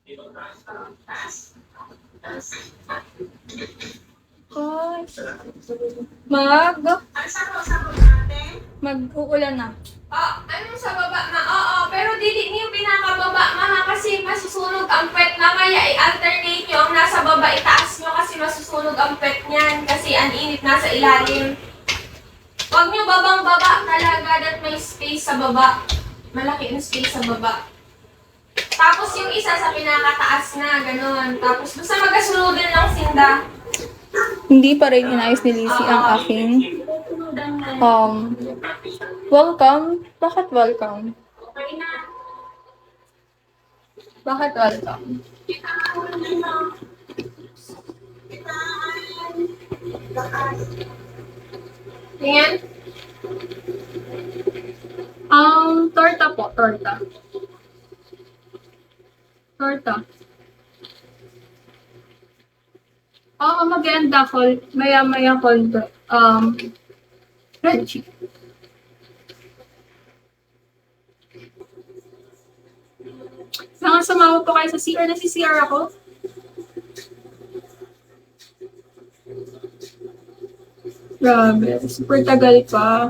Gosh. Mag-uulan na. Anong sa baba, ma? Oo, pero dili niyo pinakababa, ma, kasi masusunog ang pet. Mamaya, i-alternate nyo ang nasa baba, itaas nyo kasi masusunog ang pet niyan kasi ang init nasa ilalim. Huwag nyo babang-baba talaga that may space sa baba. Malaki yung space sa baba. Tapos yung isa sa pinakataas na, ganun. Tapos basta magkasunodin lang sinda. Hindi pa rin inayos ni Lizzie ang aking welcome. Bakit welcome? Bakit welcome? Tingnan. Torta po, torta. Torta. Oo, mag-end ako. Maya-maya konti. Crunchy. Saan sumama po kayo sa CR? Nasi-CR ako? Grabe, super tagal pa.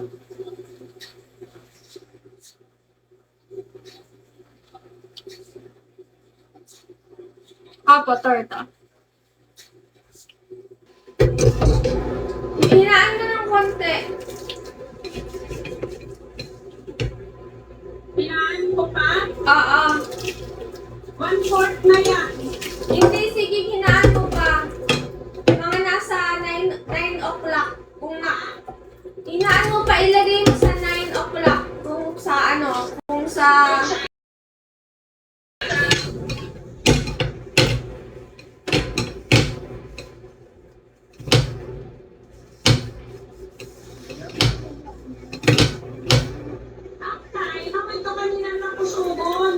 Apo, torta. Hinaan mo ng konti. Hinaan ko pa? Oo. 1/4 na yan. Hindi, sige, hinaan mo pa. Mga nasa 9 o'clock. Kung na, hinaan mo pa, ilagay mo sa 9 o'clock. Kung sa kung sa... Ay, naman ka kanina nakusubon.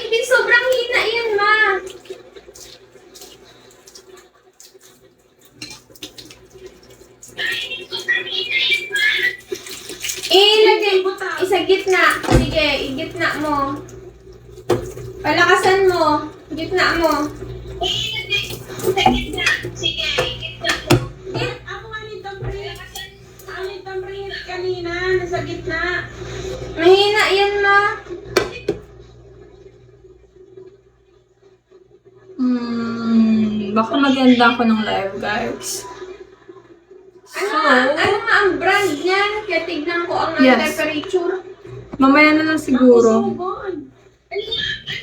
Hindi, sobrang hina yan, ma. Ilagay, isa gitna. Sige, igitna mo. Palakasan mo. Gitna mo. Ako anit ang rin kanina, nasa gitna. Mahina yan, ma. Baka maganda ako ng live, guys. Ano nga ang brand niyan? Kaya tignan ko ang Yes. temperature. Mamaya na lang siguro. Nakusubon.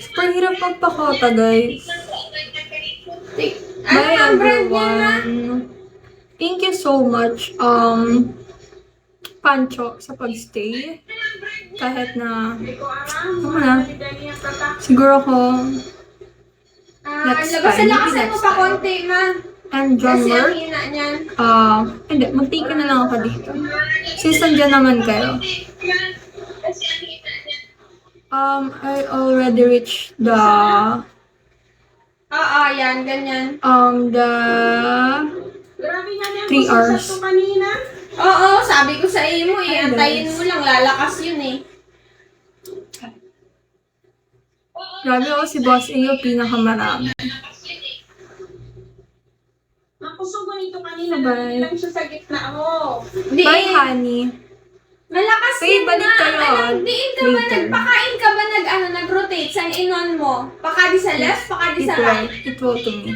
Super hirap magpakota, guys. Ano Bye, nga ang brand niyan, ma? everyone. Thank you so much, Pancho, sa pagstay. Kahit na, Hindi ko alam. Ano na? Dali ang tatak. siguro ko, Next time, Lakasan maybe mo next pa time. konti, ma. and Kasi ang drummer. hina niyan. Hindi, mag-take na lang ako dito. Since nandiyan naman kayo. I already reached the, Oo, yan, ganyan. the, Grabe nga niya 3 hours. to kanina. Oo, sabi ko sa iyo mo eh. Ay, Antayin guys. mo lang, lalakas yun eh. grabe ako si Boss Ayo, pinakamarami. Nakusubon ito kanina. Bye. Lang siya sa gitna mo. Bye, honey. Malakas Sige, yun balik na. kayo, Diin ka ba, later. nagpakain ka ba nag-rotate? Saan inon mo? Pakadi sa left, pakadi It sa will, right? it will to me.